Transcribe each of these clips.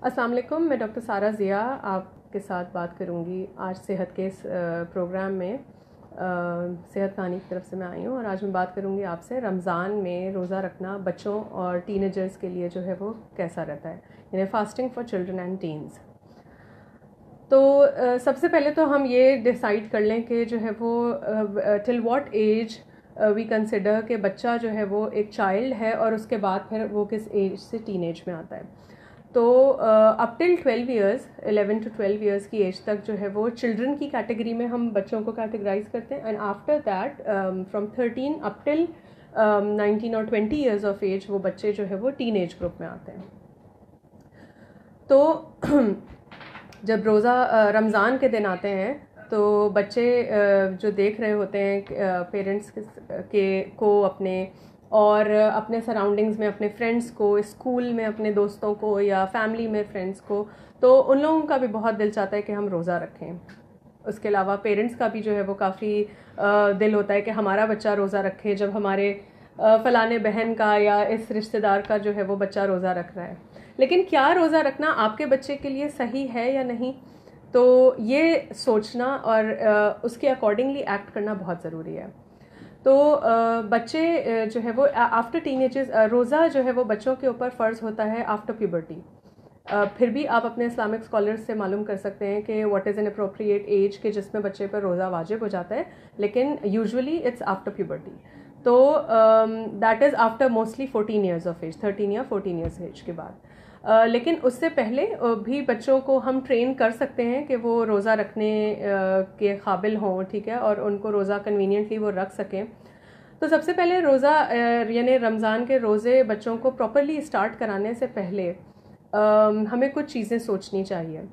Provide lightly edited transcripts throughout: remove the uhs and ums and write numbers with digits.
अस्सलाम वालेकुम, मैं डॉक्टर सारा ज़िया आपके साथ बात करूँगी। आज सेहत के इस प्रोग्राम में सेहत कहानी की तरफ से मैं आई हूँ और आज मैं बात करूँगी आपसे रमज़ान में रोज़ा रखना बच्चों और टीनेजर्स के लिए जो है वो कैसा रहता है, यानी fasting for children and teens. तो सबसे पहले तो हम ये डिसाइड कर लें कि जो है वो till what age we consider कि बच्चा जो है वो एक चाइल्ड है और उसके बाद फिर वो किस एज से टीनेज में आता है। तो up till 12 years 11 to 12 years की एज तक जो है वो चिल्ड्रन की कैटेगरी में हम बच्चों को कैटेगराइज करते हैं, and after that from 13 up till 19 और 20 ईयर्स ऑफ एज वो बच्चे जो है वो टीन एज ग्रुप में आते हैं। तो जब रोज़ा रमज़ान के दिन आते हैं तो बच्चे जो देख रहे होते हैं पेरेंट्स के को अपने और अपने सराउंडिंग्स में अपने फ्रेंड्स को, स्कूल में अपने दोस्तों को या फैमिली में फ्रेंड्स को, तो उन लोगों का भी बहुत दिल चाहता है कि हम रोज़ा रखें। उसके अलावा पेरेंट्स का भी जो है वो काफ़ी दिल होता है कि हमारा बच्चा रोज़ा रखे, जब हमारे फलाने बहन का या इस रिश्तेदार का जो है वो बच्चा रोज़ा रख रहा है। लेकिन क्या रोज़ा रखना आपके बच्चे के लिए सही है या नहीं, तो ये सोचना और उसके अकॉर्डिंगली एक्ट करना बहुत ज़रूरी है। तो बच्चे जो है वो आफ्टर टीनेजर्स रोज़ा जो है वो बच्चों के ऊपर फ़र्ज़ होता है आफ्टर प्यूबर्टी। फिर भी आप अपने इस्लामिक स्कॉलर्स से मालूम कर सकते हैं कि what is an appropriate age के जिसमें बच्चे पर रोज़ा वाजिब हो जाता है, लेकिन यूजुअली इट्स आफ्टर प्यूबर्टी। तो that is after mostly 14 years of age, 13 या 14 ईयर्स एज के बाद। लेकिन उससे पहले भी बच्चों को हम ट्रेन कर सकते हैं कि वो रोज़ा रखने के काबिल हों, ठीक है, और उनको रोज़ा कन्वीनियंटली वो रख सकें। तो सबसे पहले रोज़ा यानी रमज़ान के रोज़े बच्चों को प्रॉपरली स्टार्ट कराने से पहले हमें कुछ चीज़ें सोचनी चाहिए।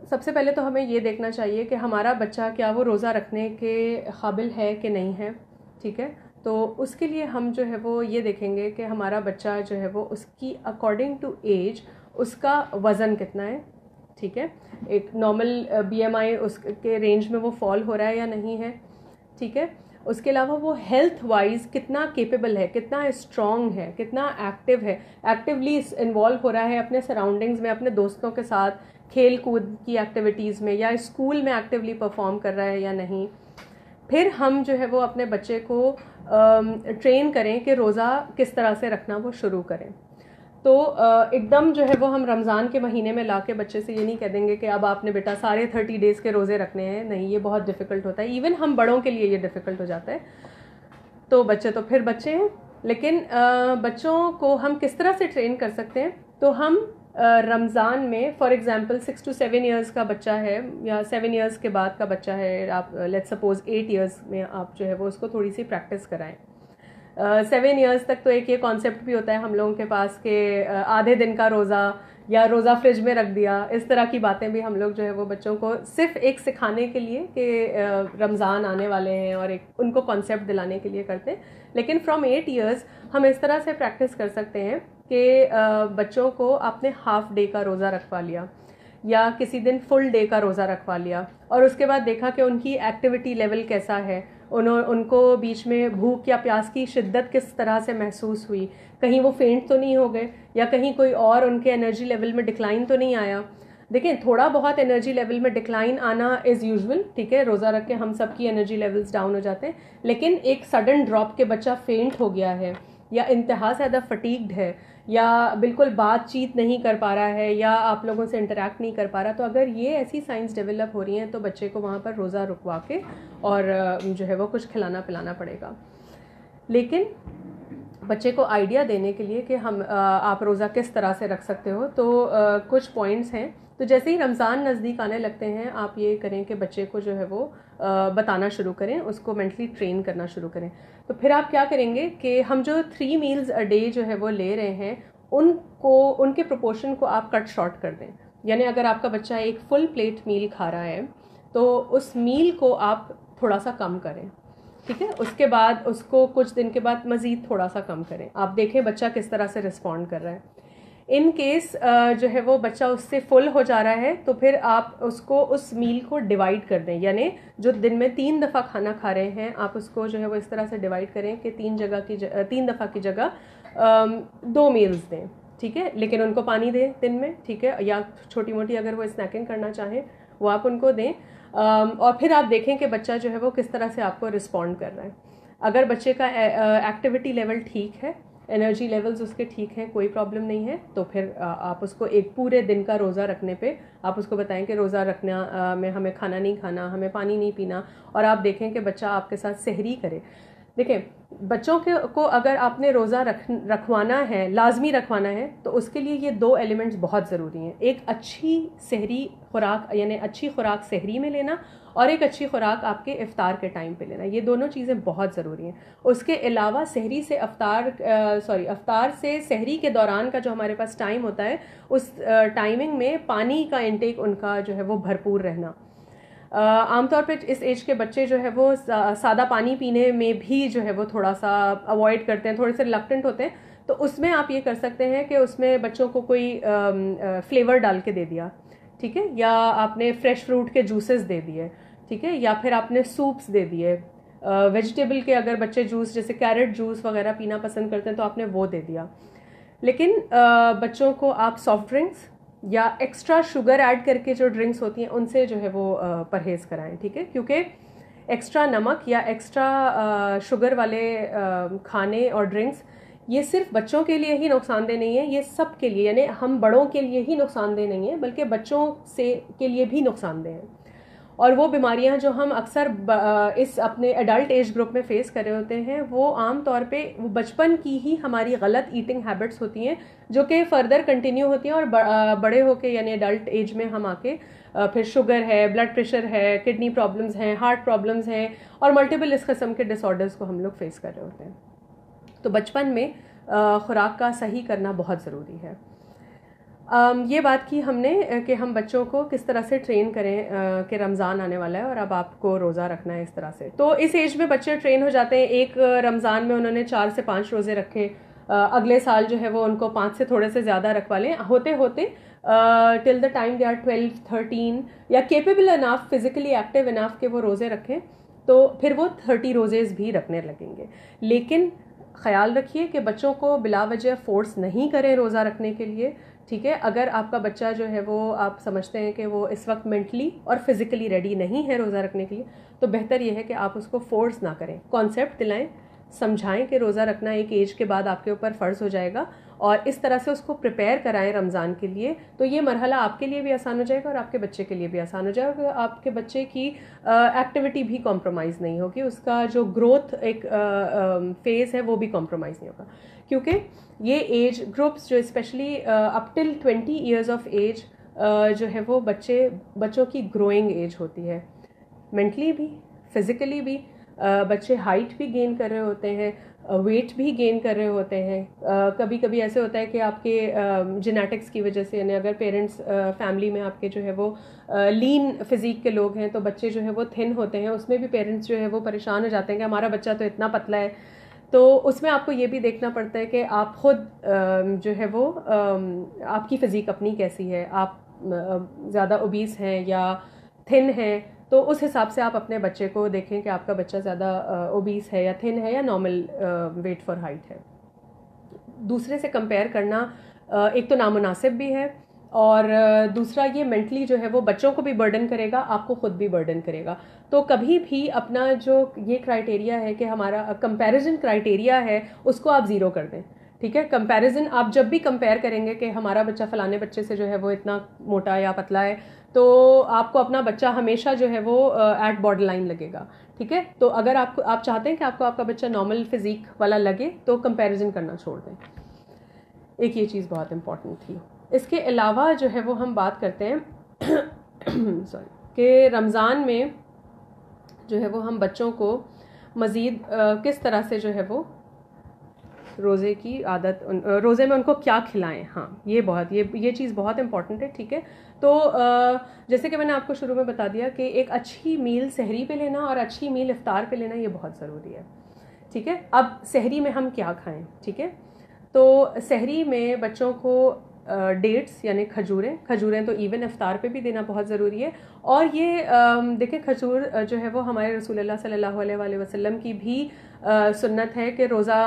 सबसे पहले तो हमें ये देखना चाहिए कि हमारा बच्चा क्या वो रोज़ा रखने के काबिल है कि नहीं है, ठीक है। तो उसके लिए हम जो है वो ये देखेंगे कि हमारा बच्चा जो है वो उसकी अकॉर्डिंग टू एज उसका वज़न कितना है, ठीक है, एक नॉर्मल BMI उसके रेंज में वो फॉल हो रहा है या नहीं है, ठीक है। उसके अलावा वो हेल्थ वाइज कितना केपेबल है, कितना स्ट्रॉन्ग है, कितना एक्टिव है, एक्टिवली इन्वॉल्व हो रहा है अपने सराउंडिंग्स में, अपने दोस्तों के साथ खेल कूद की एक्टिविटीज़ में, या स्कूल में एक्टिवली परफॉर्म कर रहा है या नहीं। फिर हम जो है वो अपने बच्चे को ट्रेन करें कि रोज़ा किस तरह से रखना वो शुरू करें। तो एकदम जो है वो हम रमज़ान के महीने में ला के बच्चे से ये नहीं कह देंगे कि अब आपने बेटा सारे 30 डेज़ के रोज़े रखने हैं, नहीं, ये बहुत डिफ़िकल्ट होता है। इवन हम बड़ों के लिए ये डिफ़िकल्ट हो जाता है। तो बच्चे तो फिर बच्चे हैं, लेकिन बच्चों को हम किस तरह से ट्रेन कर सकते हैं, तो हम रमज़ान में फॉर एग्ज़ाम्पल 6 to 7 ईयर्स का बच्चा है या 7 ईयर्स के बाद का बच्चा है, आप लेट्स सपोज 8 ईयर्स में आप जो है वो उसको थोड़ी सी प्रैक्टिस कराएं। 7 ईयर्स तक तो एक ये कॉन्सेप्ट भी होता है हम लोगों के पास कि आधे दिन का रोज़ा या रोज़ा फ्रिज में रख दिया, इस तरह की बातें भी हम लोग जो है वो बच्चों को सिर्फ एक सिखाने के लिए कि रमज़ान आने वाले हैं और एक उनको कॉन्सेप्ट दिलाने के लिए करते हैं। लेकिन फ्रॉम 8 ईयर्स हम इस तरह से प्रैक्टिस कर सकते हैं कि बच्चों को आपने हाफ डे का रोज़ा रखवा लिया या किसी दिन फुल डे का रोज़ा रखवा लिया और उसके बाद देखा कि उनकी एक्टिविटी लेवल कैसा है, उनको बीच में भूख या प्यास की शिद्दत किस तरह से महसूस हुई, कहीं वो फेंट तो नहीं हो गए या कहीं कोई और उनके एनर्जी लेवल में डिक्लाइन तो नहीं आया। देखिए, थोड़ा बहुत एनर्जी लेवल में डिक्लाइन आना इज़ यूजुअल, ठीक है, रोज़ा रख के हम सबकी एनर्जी लेवल्स डाउन हो जाते हैं। लेकिन एक सडन ड्रॉप के बच्चा फेंट हो गया है या इंतहा से ज़्यादा फटीग्ड है या बिल्कुल बातचीत नहीं कर पा रहा है या आप लोगों से इंटरेक्ट नहीं कर पा रहा, तो अगर ये ऐसी साइंस डेवलप हो रही हैं तो बच्चे को वहाँ पर रोज़ा रुकवा के और जो है वो कुछ खिलाना पिलाना पड़ेगा। लेकिन बच्चे को आइडिया देने के लिए कि हम आप रोज़ा किस तरह से रख सकते हो, तो कुछ पॉइंट्स हैं। तो जैसे ही रमज़ान नज़दीक आने लगते हैं आप ये करें कि बच्चे को जो है वो बताना शुरू करें, उसको मेंटली ट्रेन करना शुरू करें। तो फिर आप क्या करेंगे कि हम जो 3 मील्स अ डे जो है वो ले रहे हैं उनको उनके प्रोपोर्शन को आप कट शॉर्ट कर दें। यानी अगर आपका बच्चा एक फुल प्लेट मील खा रहा है तो उस मील को आप थोड़ा सा कम करें, ठीक है। उसके बाद उसको कुछ दिन के बाद मज़ीद थोड़ा सा कम करें, आप देखें बच्चा किस तरह से रिस्पॉन्ड कर रहा है। इन केस जो है वो बच्चा उससे फुल हो जा रहा है तो फिर आप उसको उस मील को डिवाइड कर दें, यानी जो दिन में 3 दफ़ा खाना खा रहे हैं आप उसको जो है वो इस तरह से डिवाइड करें कि 3 दफ़ा की जगह 2 मील्स दें, ठीक है, लेकिन उनको पानी दें दिन में, ठीक है, या छोटी मोटी अगर वो स्नैकिंग करना चाहें वो आप उनको दें। और फिर आप देखें कि बच्चा जो है वो किस तरह से आपको रिस्पॉन्ड कर रहा है। अगर बच्चे का एक्टिविटी लेवल ठीक है, एनर्जी लेवल्स उसके ठीक हैं, कोई प्रॉब्लम नहीं है, तो फिर आप उसको एक पूरे दिन का रोज़ा रखने पे आप उसको बताएं कि रोज़ा रखना में हमें खाना नहीं खाना, हमें पानी नहीं पीना, और आप देखें कि बच्चा आपके साथ सहरी करे। देखें, बच्चों को अगर आपने रोज़ा रखवाना है, लाजमी रखवाना है, तो उसके लिए ये 2 एलिमेंट्स बहुत ज़रूरी हैं। एक अच्छी सहरी खुराक, यानी अच्छी खुराक सहरी में लेना, और एक अच्छी खुराक आपके इफ्तार के टाइम पे लेना। ये दोनों चीज़ें बहुत ज़रूरी हैं। उसके अलावा सहरी से अफ्तार से सहरी के दौरान का जो हमारे पास टाइम होता है, उस टाइमिंग में पानी का इंटेक उनका जो है वो भरपूर रहना। आमतौर पे इस एज के बच्चे जो है वो सादा पानी पीने में भी जो है वो थोड़ा सा अवॉइड करते हैं, थोड़े से रिलक्टेंट होते हैं। तो उसमें आप ये कर सकते हैं कि उसमें बच्चों को कोई फ्लेवर डाल के दे दिया, ठीक है, या आपने फ्रेश फ्रूट के जूसेस दे दिए, ठीक है, या फिर आपने सूप्स दे दिए। वेजिटेबल के अगर बच्चे जूस जैसे कैरेट जूस वगैरह पीना पसंद करते हैं तो आपने वो दे दिया। लेकिन बच्चों को आप सॉफ्ट ड्रिंक्स या एक्स्ट्रा शुगर ऐड करके जो ड्रिंक्स होती हैं उनसे जो है वो परहेज़ कराएं, ठीक है, क्योंकि एक्स्ट्रा नमक या एक्स्ट्रा शुगर वाले खाने और ड्रिंक्स ये सिर्फ बच्चों के लिए ही नुकसानदेह नहीं है, ये सब के लिए, यानी हम बड़ों के लिए ही नुकसानदेह नहीं है, बल्कि बच्चों से के लिए भी नुकसानदेह है। और वो बीमारियां जो हम अक्सर इस अपने एडल्ट एज ग्रुप में फेस कर रहे होते हैं, वो आम तौर पे वो बचपन की ही हमारी गलत ईटिंग हैबिट्स होती हैं, जो कि फर्दर कंटिन्यू होती हैं और बड़े होके यानी एडल्ट एज में हम आके फिर शुगर है, ब्लड प्रेशर है, किडनी प्रॉब्लम्स हैं, हार्ट प्रॉब्लम्स हैं, और मल्टीपल इस किस्म के डिसऑर्डर्स को हम लोग फेस कर रहे होते हैं। तो बचपन में खुराक का सही करना बहुत ज़रूरी है। ये बात की हमने कि हम बच्चों को किस तरह से ट्रेन करें कि रमज़ान आने वाला है और अब आपको रोज़ा रखना है इस तरह से। तो इस एज में बच्चे ट्रेन हो जाते हैं। एक रमज़ान में उन्होंने 4 से 5 रोज़े रखे, अगले साल जो है वो उनको 5 से थोड़े से ज़्यादा रखवा लें, होते होते till the time they are 12, 13 या capable enough, physically active enough के वो रोज़े रखें, तो फिर वो 30 रोज़ेज़ भी रखने लगेंगे। लेकिन ख्याल रखिए कि बच्चों को बिला वजह फोर्स नहीं करें रोज़ा रखने के लिए, ठीक है। अगर आपका बच्चा जो है वो आप समझते हैं कि वो इस वक्त मेंटली और फिज़िकली रेडी नहीं है रोज़ा रखने के लिए, तो बेहतर यह है कि आप उसको फोर्स ना करें, कॉन्सेप्ट दिलाएं, समझाएं कि रोज़ा रखना एक एज के बाद आपके ऊपर फ़र्ज़ हो जाएगा, और इस तरह से उसको प्रिपेयर कराएं रमज़ान के लिए। तो ये मरहला आपके लिए भी आसान हो जाएगा और आपके बच्चे के लिए भी आसान हो जाएगा। आपके बच्चे की एक्टिविटी भी कॉम्प्रोमाइज़ नहीं होगी, उसका जो ग्रोथ एक फेज़ है वो भी कॉम्प्रोमाइज़ नहीं होगा, क्योंकि ये एज ग्रुप्स जो specially up till 20 years of age जो है वो बच्चों की ग्रोइंग एज होती है, मेंटली भी फिज़िकली भी। बच्चे हाइट भी गेन कर रहे होते हैं, वेट भी गेन कर रहे होते हैं। कभी कभी ऐसे होता है कि आपके जेनेटिक्स की वजह से, यानी अगर पेरेंट्स फैमिली में आपके जो है वो लीन फिजिक के लोग हैं तो बच्चे जो है वो थिन होते हैं, उसमें भी पेरेंट्स जो है वो परेशान हो जाते हैं कि हमारा बच्चा तो इतना पतला है। तो उसमें आपको ये भी देखना पड़ता है कि आप खुद जो है वो आपकी फ़िज़ीक अपनी कैसी है, आप ज़्यादा ओबीस हैं या थिन हैं, तो उस हिसाब से आप अपने बच्चे को देखें कि आपका बच्चा ज़्यादा ओबीस है या थिन है या नॉर्मल वेट फॉर हाइट है। दूसरे से कंपेयर करना एक तो नामुनासिब भी है, और दूसरा ये मेंटली जो है वो बच्चों को भी बर्डन करेगा, आपको खुद भी बर्डन करेगा। तो कभी भी अपना जो ये क्राइटेरिया है कि हमारा कंपैरिजन क्राइटेरिया है, उसको आप ज़ीरो कर दें, ठीक है। कंपैरिजन आप जब भी कंपेयर करेंगे कि हमारा बच्चा फलाने बच्चे से जो है वो इतना मोटा या पतला है, तो आपको अपना बच्चा हमेशा जो है वो एट बॉर्डर लाइन लगेगा, ठीक है। तो अगर आप चाहते हैं कि आपको आपका बच्चा नॉर्मल फिजिक वाला लगे, तो कंपैरिजन करना छोड़ दें। एक ये चीज़ बहुत इम्पॉर्टेंट थी। इसके अलावा जो है वो हम बात करते हैं कि रमज़ान में जो है वो हम बच्चों को मज़ीद किस तरह से जो है वो रोज़े की आदत, रोज़े में उनको क्या खिलाएं। हाँ, ये चीज़ बहुत इम्पॉर्टेंट है, ठीक है। तो जैसे कि मैंने आपको शुरू में बता दिया कि एक अच्छी मील सहरी पे लेना और अच्छी मील इफ्तार पे लेना ये बहुत ज़रूरी है, ठीक है। अब सहरी में हम क्या खाएं, ठीक है। तो सहरी में बच्चों को डेट्स यानी खजूरें, खजूरें तो इवन इफ्तार पे भी देना बहुत ज़रूरी है। और ये देखिए खजूर जो है वो हमारे रसूलुल्लाह सल्लल्लाहु अलैहि वसल्लम की भी सुन्नत है कि रोज़ा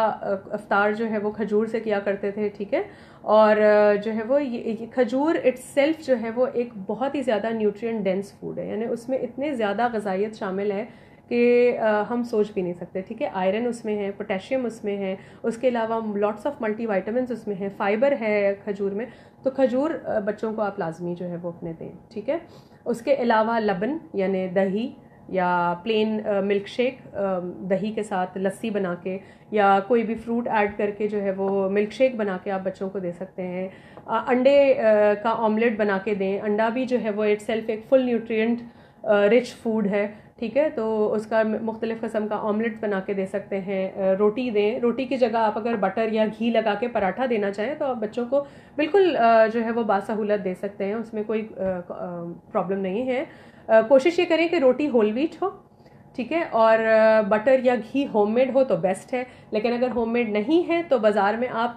इफ्तार जो है वो खजूर से किया करते थे, ठीक है। और जो है वो ये खजूर इट्सेल्फ जो है वो एक बहुत ही ज़्यादा न्यूट्रिएंट डेंस फूड है, यानी उसमें इतने ज़्यादा ग़िज़ाइयत शामिल है कि हम सोच भी नहीं सकते, ठीक है। आयरन उसमें है, पोटेशियम उसमें है, उसके अलावा लॉट्स ऑफ मल्टीविटामिन्स उसमें है, फाइबर है खजूर में। तो खजूर बच्चों को आप लाजमी जो है वो अपने दें, ठीक है। उसके अलावा लबन यानी दही या प्लेन मिल्क शेक, दही के साथ लस्सी बना के या कोई भी फ्रूट ऐड करके जो है वो मिल्क शेक बना के आप बच्चों को दे सकते हैं। अंडे का ऑमलेट बना के दें। अंडा भी जो है वो इटसेल्फ एक फुल न्यूट्रिएंट रिच फूड है, ठीक है। तो उसका मुख्तलिफ़ किस्म का ऑमलेट बना के दे सकते हैं। रोटी दें, रोटी की जगह आप अगर बटर या घी लगा के पराठा देना चाहें तो आप बच्चों को बिल्कुल जो है वो बासहूलत दे सकते हैं, उसमें कोई प्रॉब्लम नहीं है। कोशिश ये करें कि रोटी होल व्हीट हो, ठीक है, और बटर या घी होममेड हो तो बेस्ट है। लेकिन अगर होममेड नहीं है तो बाज़ार में आप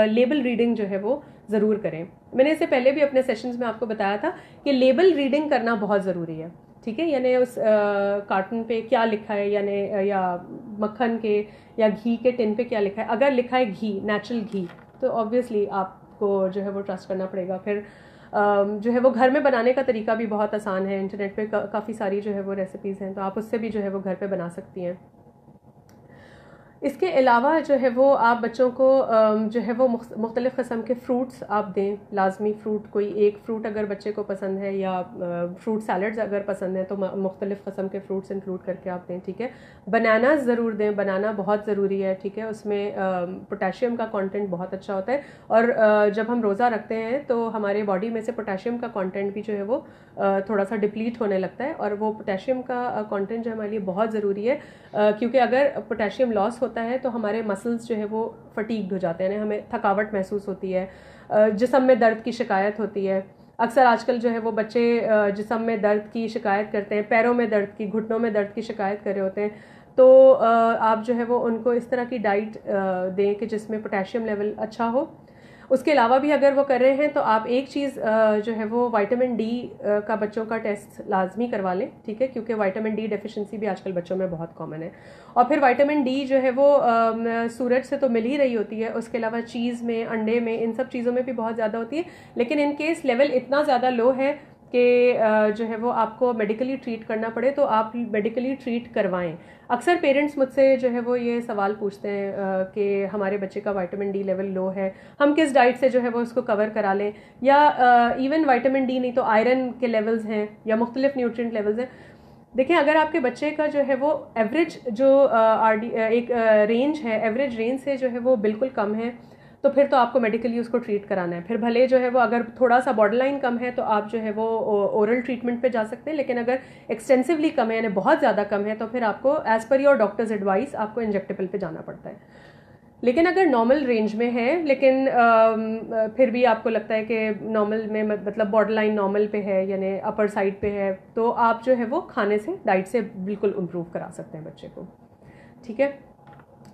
लेबल रीडिंग जो है वो ज़रूर करें। मैंने इससे पहले भी अपने सेशंस में आपको बताया था कि लेबल रीडिंग करना बहुत ज़रूरी है, ठीक है। यानी उस कार्टन पे क्या लिखा है, यानी या मक्खन के या घी के टिन पे क्या लिखा है। अगर लिखा है घी, नेचुरल घी, तो ऑब्वियसली आपको जो है वो ट्रस्ट करना पड़ेगा। फिर जो है वो घर में बनाने का तरीका भी बहुत आसान है। इंटरनेट पे काफ़ी सारी जो है वो रेसिपीज़ हैं, तो आप उससे भी जो है वो घर पे बना सकती हैं। इसके अलावा जो है वो आप बच्चों को जो है वो मुख्तलिफ़ क़स्म के फ़्रूट्स आप दें, लाजमी फ़्रूट, कोई एक फ़्रूट अगर बच्चे को पसंद है या फ्रूट सैलड्स अगर पसंद है तो मुख्तलिफ़ क़स्म के फ़्रूट्स इंक्लूड करके आप दें, ठीक है। बनाना ज़रूर दें, बनाना बहुत ज़रूरी है, ठीक है। उसमें पोटेशियम का कंटेंट बहुत अच्छा होता है और जब हम रोज़ा रखते हैं तो हमारे बॉडी में से पोटेशियम का कंटेंट भी जो है वो थोड़ा सा डिप्लीट होने लगता है। और वो पोटेशियम का कंटेंट जो हमारे लिए बहुत ज़रूरी है, क्योंकि अगर पोटेशियम लॉस होता है तो हमारे मसल्स जो है वो फटीग्ड हो जाते हैं, हमें थकावट महसूस होती है, जिस्म में दर्द की शिकायत होती है। अक्सर आजकल जो है वो बच्चे जिस्म में दर्द की शिकायत करते हैं, पैरों में दर्द की, घुटनों में दर्द की शिकायत कर रहे होते हैं। तो आप जो है वो उनको इस तरह की डाइट दें कि जिसमें पोटेशियम लेवल अच्छा हो। उसके अलावा भी अगर वो कर रहे हैं तो आप एक चीज़ जो है वो विटामिन डी का बच्चों का टेस्ट लाजमी करवा लें, ठीक है, क्योंकि विटामिन डी डेफिशिएंसी भी आजकल बच्चों में बहुत कॉमन है। और फिर विटामिन डी जो है वो सूरज से तो मिल ही रही होती है, उसके अलावा चीज़ में, अंडे में, इन सब चीज़ों में भी बहुत ज़्यादा होती है। लेकिन इन केस लेवल इतना ज़्यादा लो है कि जो है वो आपको मेडिकली ट्रीट करना पड़े तो आप मेडिकली ट्रीट करवाएं। अक्सर पेरेंट्स मुझसे जो है वो ये सवाल पूछते हैं कि हमारे बच्चे का विटामिन डी लेवल लो है, हम किस डाइट से जो है वो उसको कवर करा लें, या इवन विटामिन डी नहीं तो आयरन के लेवल्स हैं या मुख्तलिफ न्यूट्रिएंट लेवल्स हैं। देखिए, अगर आपके बच्चे का जो है वो एवरेज जो एक रेंज है, एवरेज रेंज से जो है वो बिल्कुल कम है, तो फिर तो आपको मेडिकली उसको ट्रीट कराना है। फिर भले जो है वो अगर थोड़ा सा बॉर्डर लाइन कम है तो आप जो है वो ओरल ट्रीटमेंट पे जा सकते हैं, लेकिन अगर एक्सटेंसिवली कम है यानी बहुत ज़्यादा कम है तो फिर आपको as per your doctors advice आपको इंजेक्टेबल पे जाना पड़ता है। लेकिन अगर नॉर्मल रेंज में है, लेकिन फिर भी आपको लगता है कि नॉर्मल में मतलब बॉर्डर लाइन नॉर्मल पे है यानी अपर साइड पे है, तो आप जो है वो खाने से, डाइट से बिल्कुल इम्प्रूव करा सकते हैं बच्चे को, ठीक है।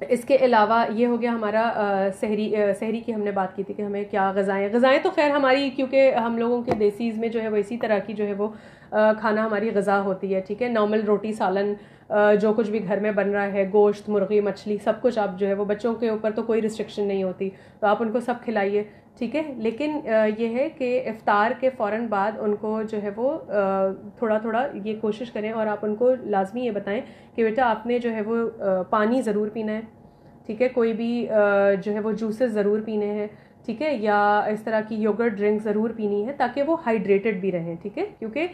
इसके अलावा ये हो गया हमारा सहरी की हमने बात की थी कि हमें क्या ग़िज़ाएँ तो खैर हमारी, क्योंकि हम लोगों के देसीज़ में जो है वो इसी तरह की जो है वो खाना हमारी ग़िज़ा होती है, ठीक है। नॉर्मल रोटी, सालन, जो कुछ भी घर में बन रहा है, गोश्त, मुर्गी, मछली, सब कुछ आप जो है वो, बच्चों के ऊपर तो कोई रिस्ट्रिक्शन नहीं होती, तो आप उनको सब खिलाइए, ठीक है। लेकिन ये है कि इफ्तार के फ़ौरन बाद उनको जो है वो थोड़ा थोड़ा ये कोशिश करें और आप उनको लाजमी ये बताएं कि बेटा आपने जो है वो पानी ज़रूर पीना है, ठीक है, कोई भी जो है वो जूसेस ज़रूर पीने हैं, ठीक है, या इस तरह की योगर्ट ड्रिंक ज़रूर पीनी है ताकि वो हाइड्रेटेड भी रहें, ठीक है। क्योंकि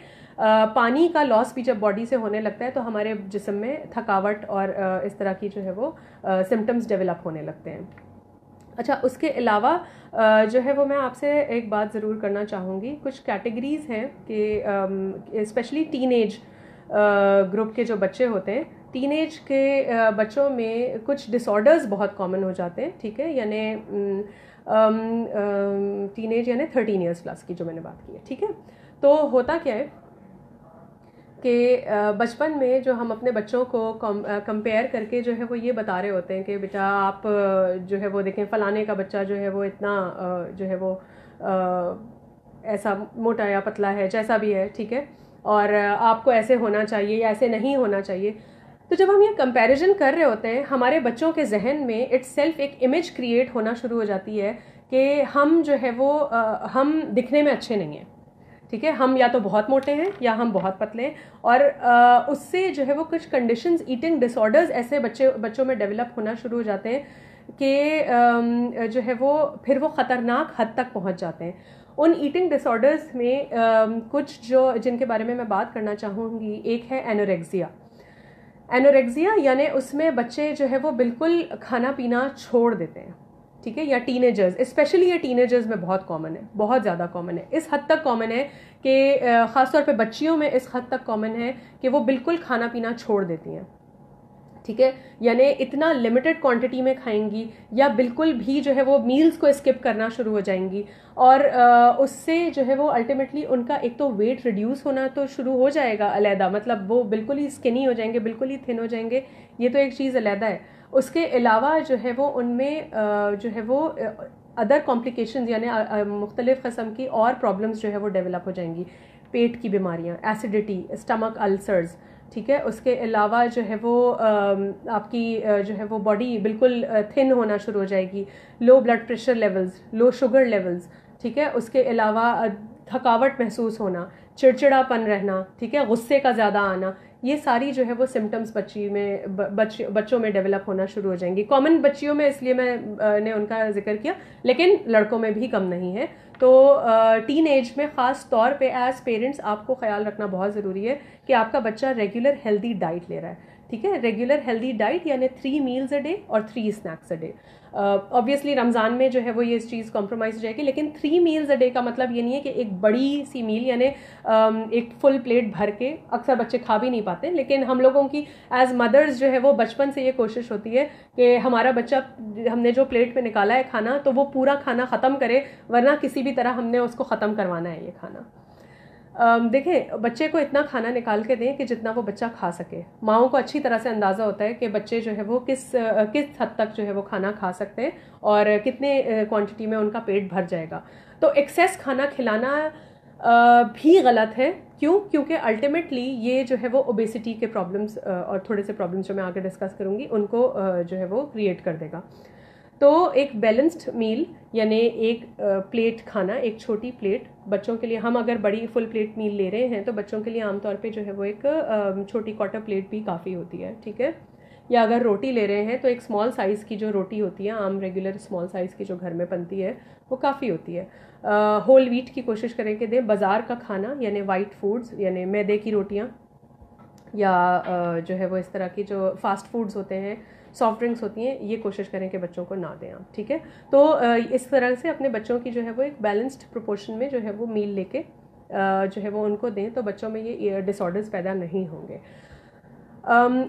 पानी का लॉस भी जब बॉडी से होने लगता है तो हमारे जिस्म में थकावट और इस तरह की जो है वो सिम्टम्स डेवलप होने लगते हैं। अच्छा, उसके अलावा जो है वो मैं आपसे एक बात ज़रूर करना चाहूँगी। कुछ कैटेगरीज़ हैं कि स्पेशली टीनेज ग्रुप के जो बच्चे होते हैं, टीनेज के बच्चों में कुछ डिसऑर्डर्स बहुत कॉमन हो जाते हैं, ठीक है, यानी टीनेज यानी 13 ईयर्स प्लस की जो मैंने बात की है, ठीक है। तो होता क्या है कि बचपन में जो हम अपने बच्चों को कंपेयर करके जो है वो ये बता रहे होते हैं कि बेटा आप जो है वो देखें फ़लाने का बच्चा जो है वो इतना जो है वो ऐसा मोटा या पतला है, जैसा भी है, ठीक है, और आपको ऐसे होना चाहिए या ऐसे नहीं होना चाहिए। तो जब हम ये कंपैरिजन कर रहे होते हैं, हमारे बच्चों के जहन में इट्स सेल्फ एक इमेज क्रिएट होना शुरू हो जाती है कि हम जो है वो हम दिखने में अच्छे नहीं हैं, ठीक है, हम या तो बहुत मोटे हैं या हम बहुत पतले हैं, और उससे जो है वो कुछ कंडीशंस, ईटिंग डिसऑर्डर्स ऐसे बच्चों में डेवलप होना शुरू हो जाते हैं कि जो है वो फिर वो ख़तरनाक हद तक पहुंच जाते हैं। उन ईटिंग डिसऑर्डर्स में कुछ जिनके बारे में मैं बात करना चाहूँगी, एक है एनोरेक्सिया। एनोरेक्सिया यानी उसमें बच्चे जो है वो बिल्कुल खाना पीना छोड़ देते हैं, ठीक है, या टीनेजर्स, स्पेशली ये टीनेजर्स में बहुत कॉमन है, बहुत ज़्यादा कॉमन है, इस हद तक कॉमन है कि ख़ासतौर पे बच्चियों में इस हद तक कॉमन है कि वो बिल्कुल खाना पीना छोड़ देती हैं, ठीक है, यानी इतना लिमिटेड क्वांटिटी में खाएंगी या बिल्कुल भी जो है वो मील्स को स्किप करना शुरू हो जाएंगी, और उससे जो है वो अल्टीमेटली उनका एक तो वेट रिड्यूस होना तो शुरू हो जाएगा अलहदा, मतलब वो बिल्कुल ही स्किनी हो जाएंगे, बिल्कुल ही थिन हो जाएंगे, ये तो एक चीज़ अलहदा है। उसके अलावा जो है वो उनमें जो है वो अदर कॉम्प्लिकेशंस यानी मुख्तलिफ़ किस्म की और प्रॉब्लम्स जो है वो डेवलप हो जाएंगी, पेट की बीमारियाँ, एसिडिटी, स्टमक अल्सर्स, ठीक है, उसके अलावा जो है वो आपकी जो है वो बॉडी बिल्कुल थिन होना शुरू हो जाएगी, low blood pressure levels, low sugar levels, ठीक है, उसके अलावा थकावट महसूस होना, चिड़चिड़ापन रहना, ठीक है, गुस्से का ज़्यादा आना, ये सारी जो है वो सिम्टम्स बच्चों में डेवलप होना शुरू हो जाएंगी। कॉमन बच्चियों में इसलिए मैंने उनका जिक्र किया, लेकिन लड़कों में भी कम नहीं है। तो टीन एज में ख़ास तौर पे एज पेरेंट्स आपको ख्याल रखना बहुत ज़रूरी है कि आपका बच्चा रेगुलर हेल्दी डाइट ले रहा है, ठीक है, रेगुलर हेल्दी डाइट यानी 3 मील्स अ डे और 3 snacks a day. Obviously Ramzan में जो है वो ये चीज़ कॉम्प्रोमाइज़ हो जाएगी, लेकिन 3 मील्स अ डे का मतलब ये नहीं है कि एक बड़ी सी मील यानी एक फुल प्लेट भर के, अक्सर बच्चे खा भी नहीं पाते, लेकिन हम लोगों की एज मदर्स जो है वो बचपन से ये कोशिश होती है कि हमारा बच्चा, हमने जो प्लेट में निकाला है खाना, तो वो पूरा खाना ख़त्म करे, वरना किसी भी तरह हमने उसको ख़त्म करवाना है ये खाना। देखें, बच्चे को इतना खाना निकाल के दें कि जितना वो बच्चा खा सके। माओं को अच्छी तरह से अंदाज़ा होता है कि बच्चे जो है वो किस हद तक जो है वो खाना खा सकते हैं और कितने क्वांटिटी में उनका पेट भर जाएगा। तो एक्सेस खाना खिलाना भी गलत है। क्यों? क्योंकि अल्टीमेटली ये जो है वो ओबेसिटी के प्रॉब्लम्स और थोड़े से प्रॉब्लम्स जो मैं आगे डिस्कस करूँगी उनको जो है वो क्रिएट कर देगा। तो एक बैलेंस्ड मील यानी एक प्लेट खाना, एक छोटी प्लेट बच्चों के लिए, हम अगर बड़ी फुल प्लेट मील ले रहे हैं तो बच्चों के लिए आमतौर पे जो है वो एक छोटी क्वार्टर प्लेट भी काफ़ी होती है, ठीक है। या अगर रोटी ले रहे हैं तो एक स्मॉल साइज़ की जो रोटी होती है, आम रेगुलर स्मॉल साइज़ की जो घर में बनती है, वो काफ़ी होती है। होल व्हीट की कोशिश करें कि दें। बाज़ार का खाना यानी वाइट फूड्स यानी मैदे की रोटियाँ या जो है वो इस तरह की जो फास्ट फूड्स होते हैं, सॉफ्ट ड्रिंक्स होती हैं, ये कोशिश करें कि बच्चों को ना दें आप, ठीक है। तो इस तरह से अपने बच्चों की जो है वो एक बैलेंस्ड प्रोपोर्शन में जो है वो मील लेके जो है वो उनको दें, तो बच्चों में ये डिसऑर्डर्स पैदा नहीं होंगे।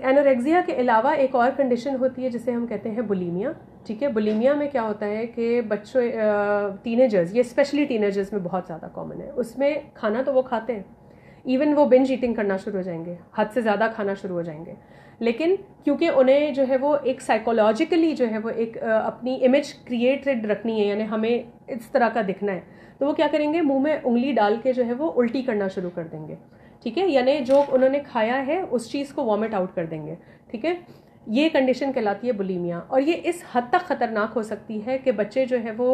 एनोरेक्सिया के अलावा एक और कंडीशन होती है जिसे हम कहते हैं बुलीमिया, ठीक है। बुलीमिया में क्या होता है कि बच्चों टीनेजर्स, ये स्पेशली टीनेजर्स में बहुत ज़्यादा कॉमन है, उसमें खाना तो वो खाते हैं, इवन वो बिंज ईटिंग करना शुरू हो जाएंगे, हद से ज़्यादा खाना शुरू हो जाएंगे, लेकिन क्योंकि उन्हें जो है वो एक साइकोलॉजिकली जो है वो एक अपनी इमेज क्रिएटेड रखनी है, यानी हमें इस तरह का दिखना है, तो वो क्या करेंगे, मुंह में उंगली डाल के जो है वो उल्टी करना शुरू कर देंगे, ठीक है, यानी जो उन्होंने खाया है उस चीज़ को वॉमिट आउट कर देंगे, ठीक है। ये कंडीशन कहलाती है बुलीमिया, और ये इस हद तक ख़तरनाक हो सकती है कि बच्चे जो है वो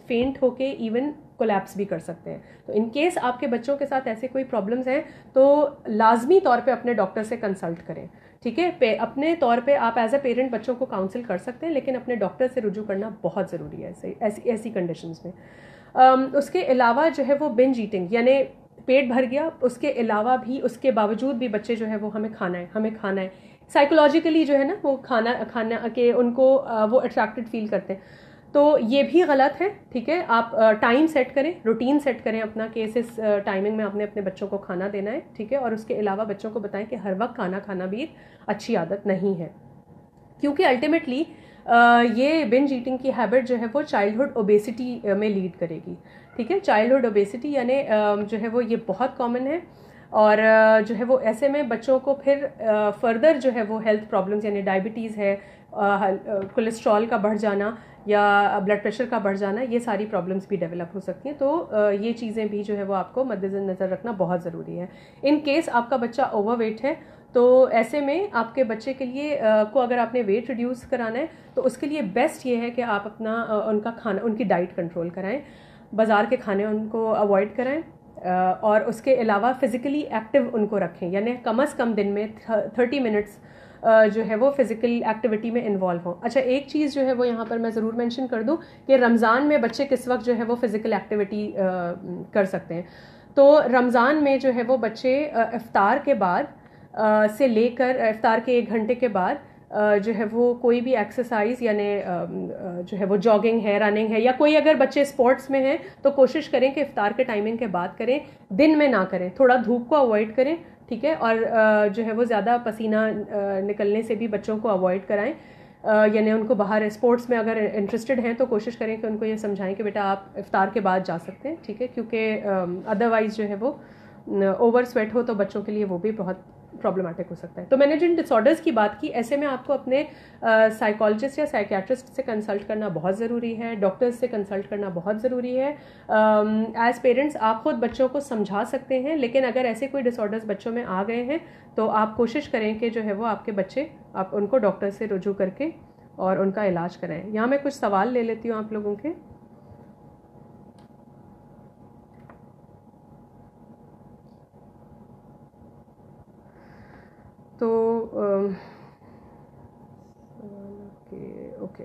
फेंट होके इवन कोलैप्स भी कर सकते हैं। तो इन केस आपके बच्चों के साथ ऐसे कोई प्रॉब्लम्स हैं तो लाजमी तौर पे अपने डॉक्टर से कंसल्ट करें, ठीक है। अपने तौर पे आप एज ए पेरेंट बच्चों को काउंसिल कर सकते हैं, लेकिन अपने डॉक्टर से रुजू करना बहुत ज़रूरी है ऐसी कंडीशंस में। उसके अलावा जो है वो बिंज ईटिंग यानी पेट भर गया, उसके अलावा भी, उसके बावजूद भी बच्चे जो है वो हमें खाना है, साइकोलॉजिकली जो है ना वो खाना के उनको वो अट्रैक्टेड फील करते हैं, तो ये भी गलत है, ठीक है। आप टाइम सेट करें, रूटीन सेट करें अपना कि इस टाइमिंग में आपने अपने बच्चों को खाना देना है, ठीक है। और उसके अलावा बच्चों को बताएं कि हर वक्त खाना खाना भी एक अच्छी आदत नहीं है, क्योंकि अल्टीमेटली ये बिंज ईटिंग की हैबिट जो है वो चाइल्डहुड ओबेसिटी में लीड करेगी, ठीक है। चाइल्डहुड ओबेसिटी यानी जो है वो ये बहुत कॉमन है, और जो है वो ऐसे में बच्चों को फिर फर्दर जो है वो हेल्थ प्रॉब्लम्स यानी डायबिटीज़ है, कोलेस्ट्रॉल का बढ़ जाना, या ब्लड प्रेशर का बढ़ जाना, ये सारी प्रॉब्लम्स भी डेवलप हो सकती हैं। तो ये चीज़ें भी जो है वो आपको मद्देनज़र रखना बहुत ज़रूरी है। इन केस आपका बच्चा ओवरवेट है तो ऐसे में आपके बच्चे के लिए को अगर आपने वेट रिड्यूस कराना है तो उसके लिए बेस्ट ये है कि आप अपना उनका खाना, उनकी डाइट कंट्रोल कराएं, बाज़ार के खाने उनको अवॉइड कराएं, और उसके अलावा फ़िज़िकली एक्टिव उनको रखें, यानी कम से कम दिन में 30 मिनट्स जो है वो फ़िज़िकल एक्टिविटी में इन्वॉल्व हों। अच्छा, एक चीज़ जो है वो यहाँ पर मैं ज़रूर मेंशन कर दूँ कि रमज़ान में बच्चे किस वक्त जो है वो फ़िज़िकल एक्टिविटी कर सकते हैं। तो रमज़ान में जो है वो बच्चे इफ़्तार के बाद से लेकर इफ़्तार के 1 घंटे के बाद जो है वो कोई भी एक्सरसाइज यानी जो है वो जॉगिंग है, रनिंग है, या कोई अगर बच्चे स्पोर्ट्स में हैं तो कोशिश करें कि इफ्तार के टाइमिंग के बाद करें, दिन में ना करें, थोड़ा धूप को अवॉइड करें, ठीक है। और जो है वो ज़्यादा पसीना निकलने से भी बच्चों को अवॉइड कराएं, यानी उनको बाहर स्पोर्ट्स में अगर इंटरेस्टेड हैं तो कोशिश करें कि उनको ये समझाएं कि बेटा आप इफ्तार के बाद जा सकते हैं, ठीक है, क्योंकि अदरवाइज़ जो है वो ओवर स्वेट हो तो बच्चों के लिए वो भी बहुत प्रॉब्लमेटिक हो सकता है। तो मैंने जिन डिसऑर्डर्स की बात की, ऐसे में आपको अपने साइकोलॉजिस्ट या साइकियाट्रिस्ट से कंसल्ट करना बहुत ज़रूरी है, डॉक्टर्स से कंसल्ट करना बहुत ज़रूरी है। एज पेरेंट्स आप खुद बच्चों को समझा सकते हैं, लेकिन अगर ऐसे कोई डिसऑर्डर्स बच्चों में आ गए हैं तो आप कोशिश करें कि जो है वो आपके बच्चे, आप उनको डॉक्टर से रुजू करके और उनका इलाज कराएं। यहाँ मैं कुछ सवाल ले लेती हूँ आप लोगों के। तो ओके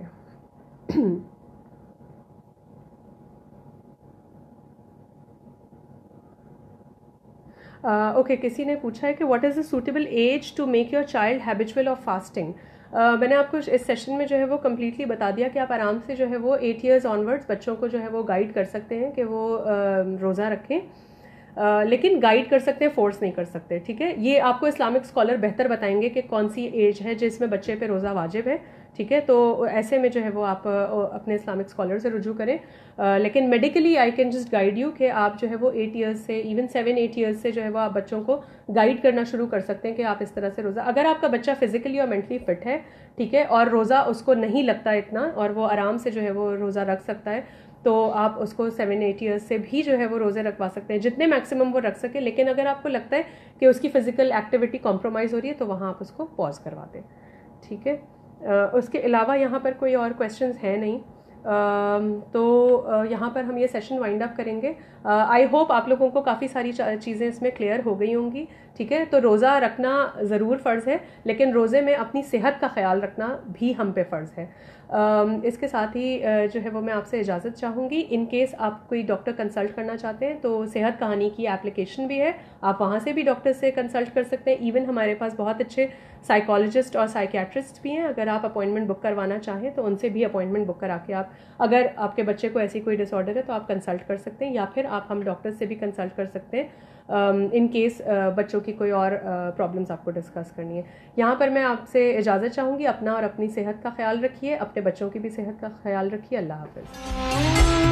ओके किसी ने पूछा है कि what is the suitable age to make your child habitual of fasting. मैंने आपको इस सेशन में जो है वो कम्प्लीटली बता दिया कि आप आराम से जो है वो 8 ईयर्स ऑनवर्ड्स बच्चों को जो है वो गाइड कर सकते हैं कि वो रोज़ा रखें, लेकिन गाइड कर सकते हैं, फोर्स नहीं कर सकते, ठीक है। ये आपको इस्लामिक स्कॉलर बेहतर बताएंगे कि कौन सी एज है जिसमें बच्चे पे रोज़ा वाजिब है, ठीक है। तो ऐसे में जो है वो आप अपने इस्लामिक स्कॉलर से रुजू करें, लेकिन medically I can just guide you कि आप जो है वो 8 ईयर्स से, इवन 7-8 ईयर्स से जो है वो आप बच्चों को गाइड करना शुरू कर सकते हैं कि आप इस तरह से रोज़ा, अगर आपका बच्चा फिजिकली और मेंटली फिट है, ठीक है, और रोज़ा उसको नहीं लगता इतना और वो आराम से जो है वो रोज़ा रख सकता है, तो आप उसको 7-8 ईयर्स से भी जो है वो रोज़े रखवा सकते हैं, जितने मैक्सिमम वो रख सके। लेकिन अगर आपको लगता है कि उसकी फ़िज़िकल एक्टिविटी कॉम्प्रोमाइज़ हो रही है तो वहाँ आप उसको पॉज करवा दें, ठीक है। उसके अलावा यहाँ पर कोई और क्वेश्चंस है नहीं, तो यहाँ पर हम ये सेशन वाइंड अप करेंगे। आई होप आप लोगों को काफ़ी सारी चीज़ें इसमें क्लियर हो गई होंगी, ठीक है। तो रोज़ा रखना ज़रूर फ़र्ज़ है, लेकिन रोज़े में अपनी सेहत का ख्याल रखना भी हम पे फ़र्ज़ है। इसके साथ ही जो है वो मैं आपसे इजाज़त चाहूँगी। इन केस आप कोई डॉक्टर कंसल्ट करना चाहते हैं तो सेहत कहानी की एप्लीकेशन भी है, आप वहाँ से भी डॉक्टर से कंसल्ट कर सकते हैं। इवन हमारे पास बहुत अच्छे साइकोलॉजिस्ट और साइकियाट्रिस्ट भी हैं, अगर आप अपॉइंटमेंट बुक करवाना चाहें तो उनसे भी अपॉइंटमेंट बुक करा के आप, अगर आपके बच्चे को ऐसी कोई डिसऑर्डर है तो आप कंसल्ट कर सकते हैं, या फिर आप हम डॉक्टर से भी कंसल्ट कर सकते हैं इन केस बच्चों की कोई और प्रॉब्लम्स आपको डिस्कस करनी है। यहाँ पर मैं आपसे इजाज़त चाहूँगी। अपना और अपनी सेहत का ख्याल रखिए, अपने बच्चों की भी सेहत का ख्याल रखिए। अल्लाह हाफ़िज़।